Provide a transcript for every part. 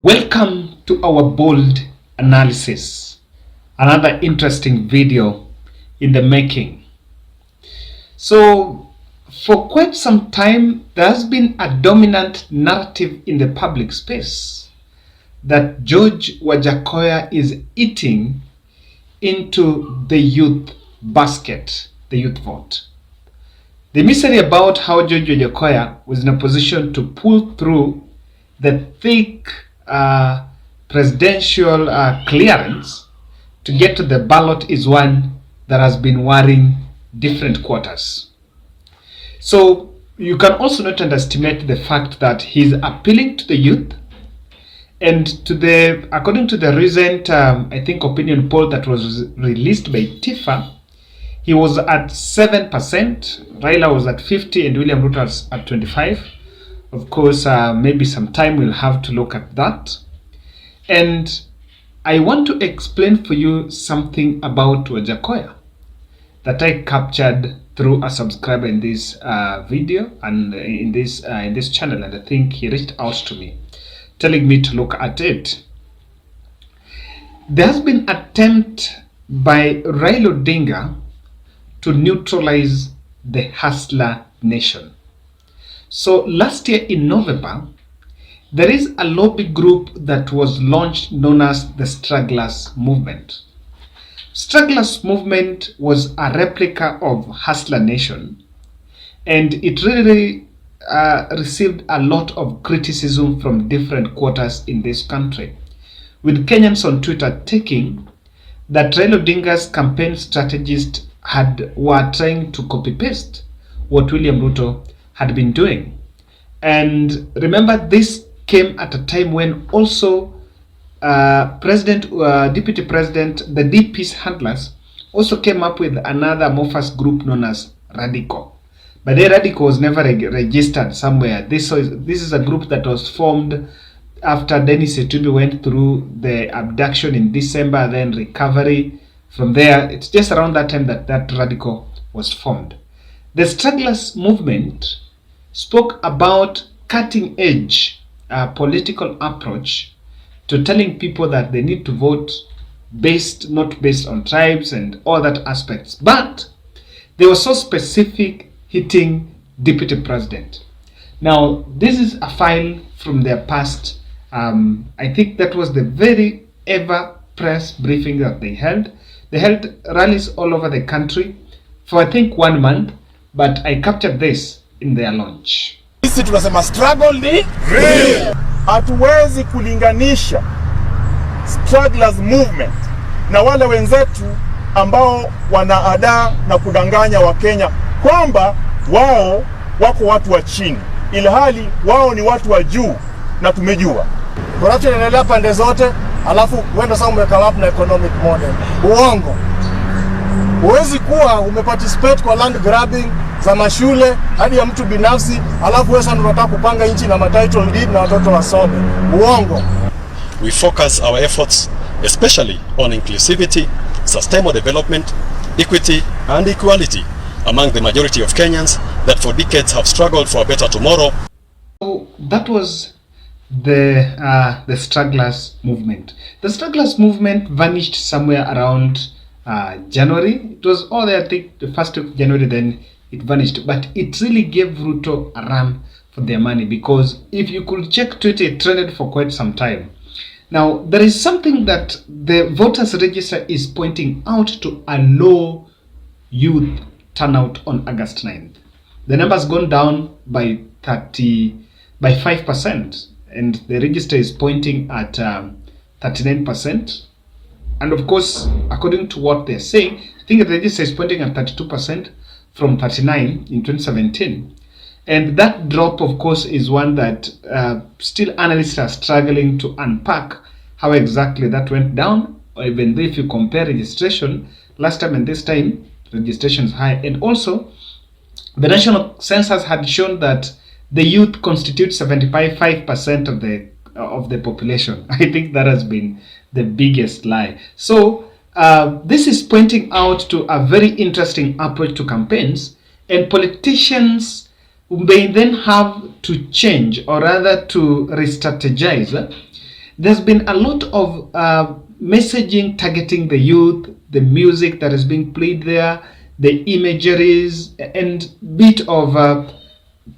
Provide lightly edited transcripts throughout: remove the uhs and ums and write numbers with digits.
Welcome to our bold analysis, another interesting video in the making. So, for quite some time, there has been a dominant narrative in the public space that George Wajackoyah is eating into the youth basket, the youth vote. The mystery about how George Wajackoyah was in a position to pull through the thick presidential clearance to get to the ballot is one that has been worrying different quarters. So you can also not underestimate the fact that he's appealing to the youth, and according to the recent I think opinion poll that was released by TIFA, he was at 7%, Raila was at 50, and William Ruto was at 25. Of course, maybe some time we'll have to look at that. And I want to explain for you something about Wajackoyah that I captured through a subscriber in this video and in this channel, and I think he reached out to me telling me to look at it. There has been an attempt by Raila Odinga to neutralize the hustler nation. So last year in November, there is a lobby group that was launched known as the Stragglers Movement. Stragglers Movement was a replica of Hustler Nation, and it really received a lot of criticism from different quarters in this country, with Kenyans on Twitter taking that Raila Odinga's campaign strategists were trying to copy-paste what William Ruto had been doing. And remember, this came at a time when also Deputy President, the DP's handlers, also came up with another amorphous group known as Radical. But the Radical was never registered somewhere. This is a group that was formed after Dennis Etumbi went through the abduction in December, then recovery. From there, it's just around that time that Radical was formed. The Stragglers Movement spoke about cutting-edge political approach to telling people that they need to vote not based on tribes and all that aspects, but they were so specific, hitting Deputy President. Now, this is a file from their past. I think that was the very ever press briefing that they held. They held rallies all over the country for I think 1 month, but I captured this in their launch. Sisi tunasema struggle ni real. Hatuwezi kulinganisha Stragglers Movement na wale wenzetu ambao wanaadaa na kudanganya Wakenya kwamba wao wako watu wa chini, ilhali wao ni watu wa juu, na tumejua corruption inaendelea pande zote, alafu wenda sasa umeka up na economic model. Uongo. Huwezi kuwa umeparticipate kwa land grabbing za mashule hadi ya mtu binafsi, alafu wewe sasa unataka kupanga nchi na title deed na watoto wasome. Uongo. We focus our efforts especially on inclusivity, sustainable development, equity and equality among the majority of Kenyans that for decades have struggled for a better tomorrow. So that was the Stragglers Movement. The Stragglers Movement vanished somewhere around January. It was all there, I think, the first week of January, then it vanished. But it really gave Ruto a run for their money, because if you could check Twitter, it trended for quite some time. Now, there is something that the voters register is pointing out to a low youth turnout on August 9th. The number's gone down by 5%, and the register is pointing at 39%. And of course, according to what they're saying, I think the register is pointing at 32% from 39 in 2017. And that drop, of course, is one that still analysts are struggling to unpack how exactly that went down, or even though if you compare registration last time and this time, registration is high. And also, the national census had shown that the youth constitute 75% of the population. I think that has been the biggest lie. So this is pointing out to a very interesting approach to campaigns, and politicians may then have to change, or rather to re-strategize there's been a lot of messaging targeting the youth, the music that is being played there, the imageries, and bit of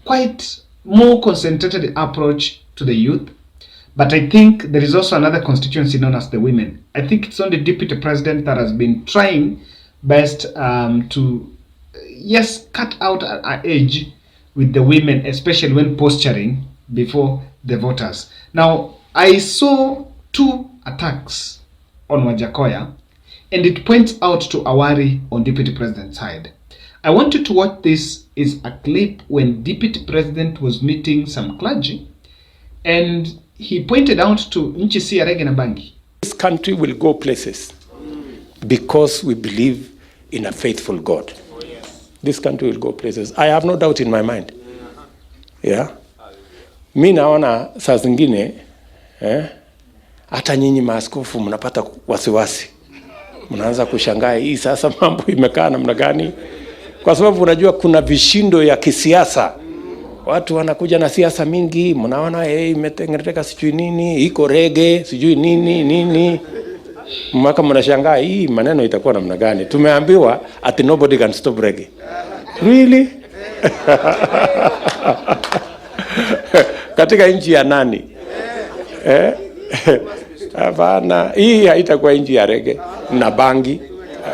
quite more concentrated approach to the youth. But I think there is also another constituency known as the women. I think it's only Deputy President that has been trying best to, yes, cut out an edge with the women, especially when posturing before the voters. Now, I saw 2 attacks on Wajackoyah, and it points out to Awari on Deputy President's side. I want you to watch this. Is a clip when Deputy President was meeting some clergy, and he pointed out to Nchisi Arege na Bangi. This country will go places because we believe in a faithful God. This country will go places. I have no doubt in my mind. Yeah. Mi naona saa zingine hata nyinyi maaskofu mnapata wasiwasi. Mnaanza kushangaa hii sasa mambo imekaa namna gani? Kwa sababu unajua kuna vishindo ya kisiasa. Watu wanakuja na siasa mingi, mnaona imetengenezeka sijui nini, iko rege, sijui nini. Mwaka mnashangaa hii maneno itakuwa namna gani? Tumeambiwa at nobody can stop reggae. Really? Katika nchi ya nani? Hapana, hii haitakuwa nchi ya reggae na bangi.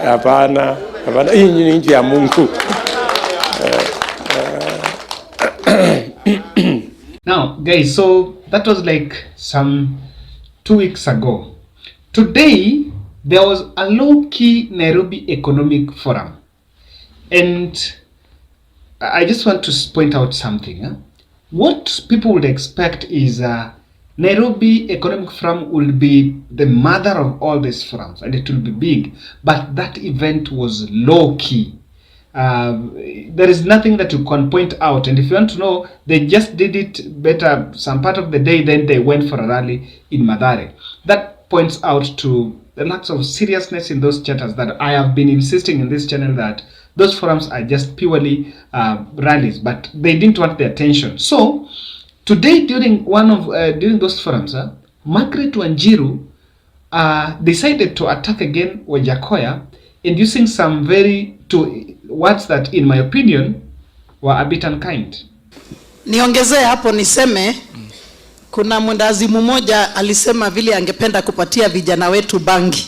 Hapana, hii ni nchi ya Mungu. Now, guys, so that was like some 2 weeks ago. Today, there was a low-key Nairobi Economic Forum. And I just want to point out something. What people would expect is Nairobi Economic Forum will be the mother of all these forums, and it will be big. But that event was low-key. There is nothing that you can point out, and if you want to know, they just did it better some part of the day, then they went for a rally in Mathare. That points out to the lack of seriousness in those chapters that I have been insisting in this channel that those forums are just purely rallies, but they didn't want the attention. So today, during during those forums, Margaret Wanjiru decided to attack again Wajackoyah, and using some words that in my opinion were a bit unkind. Niongezee hapo niseme kuna mwendazimu mmoja alisema vile angependa kupatia vijana wetu bangi.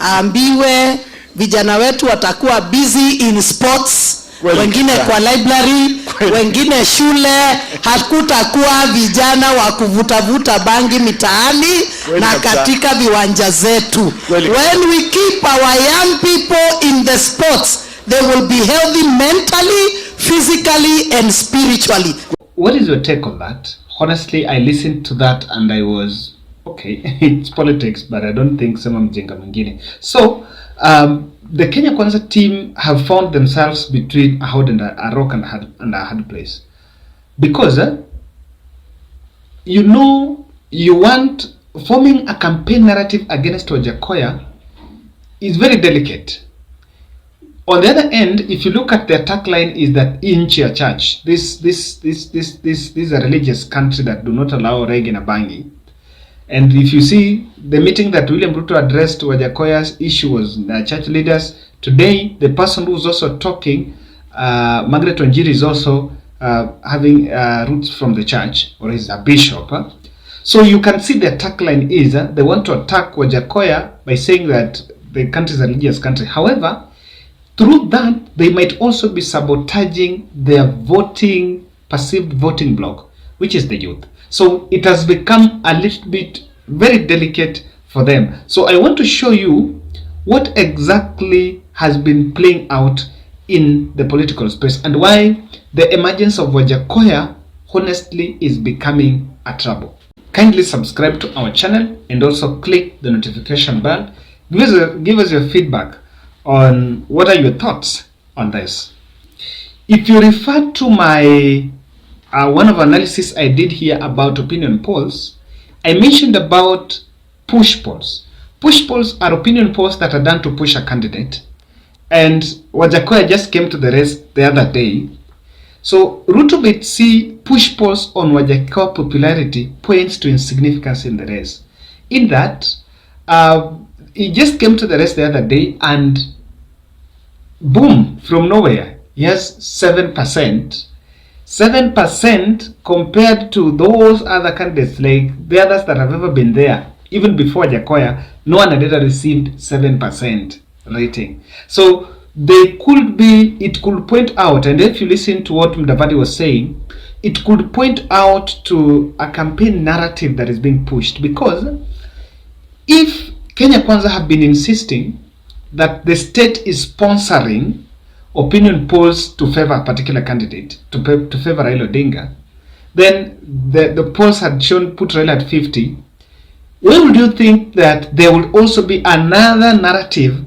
Aambiwe vijana wetu watakuwa busy in sports, wengine kwa library, wengine shule, hakutakuwa vijana wa kuvutavuta bangi mitaani na katika viwanja zetu. When we keep our young people in the sports, they will be healthy mentally, physically and spiritually. What is your take on that? Honestly, I listened to that and I was, okay, it's politics, but I don't think sema mjenga mwingine. So, the Kenya Kwanza team have found themselves between a rock and a hard place. Because, forming a campaign narrative against Wajackoyah is very delicate. On the other end, if you look at the attack line, is that in church, this is a religious country that do not allow reggae and bangi. And if you see the meeting that William Ruto addressed Wajackoyah's issue was church leaders. Today, the person who is also talking, Margaret Wanjiru, is also having roots from the church, or is a bishop. So you can see the attack line is they want to attack Wajackoyah by saying that the country is a religious country. However, through that, they might also be sabotaging their perceived voting bloc, which is the youth. So it has become a little bit very delicate for them. So I want to show you what exactly has been playing out in the political space and why the emergence of Wajackoyah honestly is becoming a trouble. Kindly subscribe to our channel and also click the notification bell. Give us your feedback on what are your thoughts on this. If you refer to my one of analysis I did here about opinion polls, I mentioned about push polls. Push polls are opinion polls that are done to push a candidate, and Wajackoyah just came to the race the other day. So Ruto might see push polls on Wajackoyah popularity points to insignificance in the race. in that he just came to the rest the other day and boom, from nowhere, he has 7%. 7% compared to those other candidates, like the others that have ever been there, even before Jakoya, no one had ever received 7% rating. So it could point out, and if you listen to what Mudavadi was saying, it could point out to a campaign narrative that is being pushed. Because if Kenya Kwanza have been insisting that the state is sponsoring opinion polls to favor a particular candidate, to favor Raila Odinga, then the polls had put Raila at 50. Where would you think that there will also be another narrative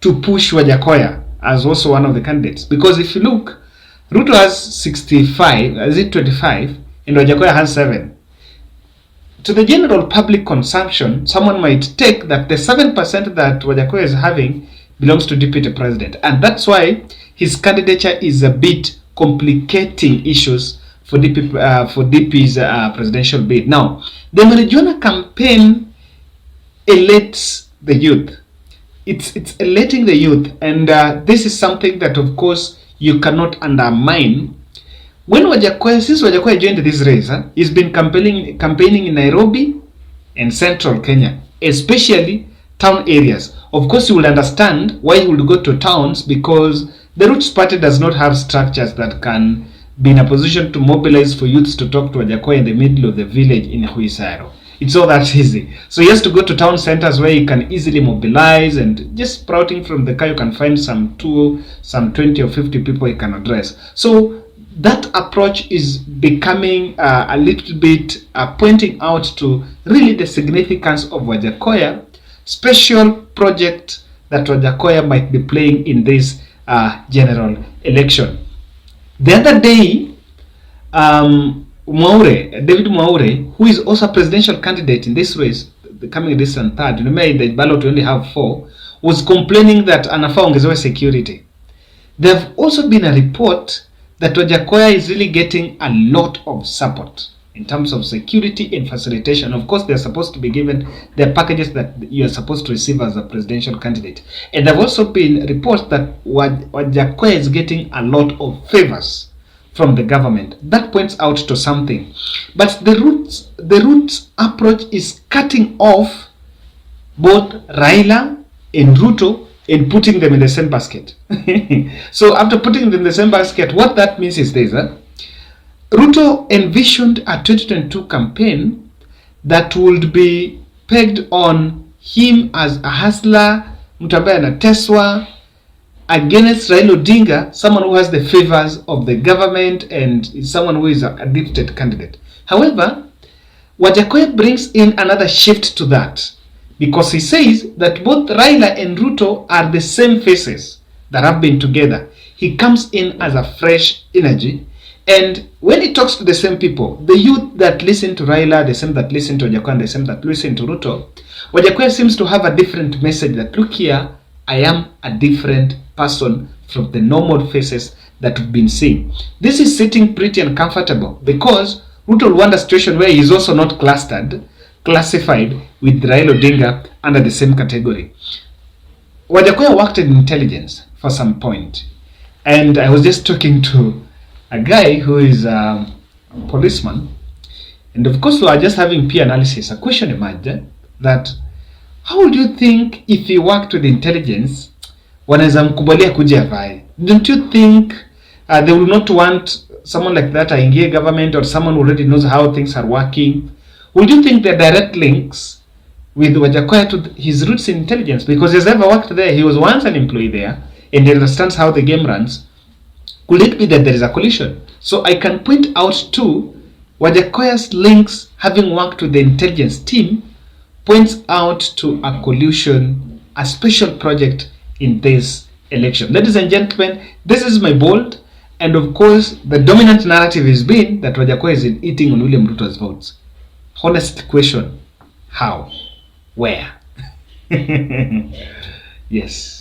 to push Wajackoyah as also one of the candidates? Because if you look, Ruto has 65, is it 25, and Wajackoyah has 7. To the general public consumption, someone might take that the 7% that Wajackoyah is having belongs to deputy president, and that's why his candidature is a bit complicating issues for DP's presidential bid. Now, the marijuana campaign elates the youth. It's elating the youth, and this is something that, of course, you cannot undermine. When since Wajackoyah joined this race, he's been campaigning in Nairobi and central Kenya, especially town areas. Of course, you will understand why he would go to towns, because the Roots Party does not have structures that can be in a position to mobilize for youths to talk to Wajackoyah in the middle of the village in Huisaro. It's all that easy. So he has to go to town centers where he can easily mobilize, and just sprouting from the car you can find some 20 or 50 people he can address. So that approach is becoming a little bit pointing out to really the significance of Wajackoyah, special project that Wajackoyah might be playing in this general election. The other day, David Mwaure, who is also a presidential candidate in this race, coming distant third, remember the ballot only have 4, was complaining that anafaa ongezewe security. There have also been a report that Wajackoyah is really getting a lot of support in terms of security and facilitation. Of course, they're supposed to be given the packages that you are supposed to receive as a presidential candidate. And there have also been reports that Wajackoyah is getting a lot of favors from the government. That points out to something. But the Roots approach is cutting off both Raila and Ruto and putting them in the same basket. So after putting them in the same basket, what that means is this. Ruto envisioned a 2022 campaign that would be pegged on him as a hustler, mtu ambaye anateswa, against Raila Odinga, someone who has the favors of the government and is someone who is a gifted candidate. However, Wajackoyah brings in another shift to that, because he says that both Raila and Ruto are the same faces that have been together. He comes in as a fresh energy, and when he talks to the same people, the youth that listen to Raila, the same that listen to Wajackoyah, and the same that listen to Ruto, Wajackoyah seems to have a different message that, look here, I am a different person from the normal faces that we've been seeing. This is sitting pretty uncomfortable, because Ruto will want a situation where he is also not classified with Raila Odinga under the same category. Wajackoyah worked in intelligence for some point, and I was just talking to a guy who is a policeman, and of course we are just having peer analysis. A question emerged that, how would you think if he worked with intelligence, wanaweza mkubalia kuja avae? Don't you think they will not want someone like that aingie government, or someone who already knows how things are working? Would you think there are direct links with Wajackoyah to his roots in intelligence? Because he's ever worked there, he was once an employee there, and he understands how the game runs. Could it be that there is a collision? So I can point out to Wajackoyah's links, having worked with the intelligence team, points out to a collusion, a special project in this election. Ladies and gentlemen, this is my bold, and of course the dominant narrative has been that Wajackoyah is eating on William Ruto's votes. Honest question, how? Where? Yes.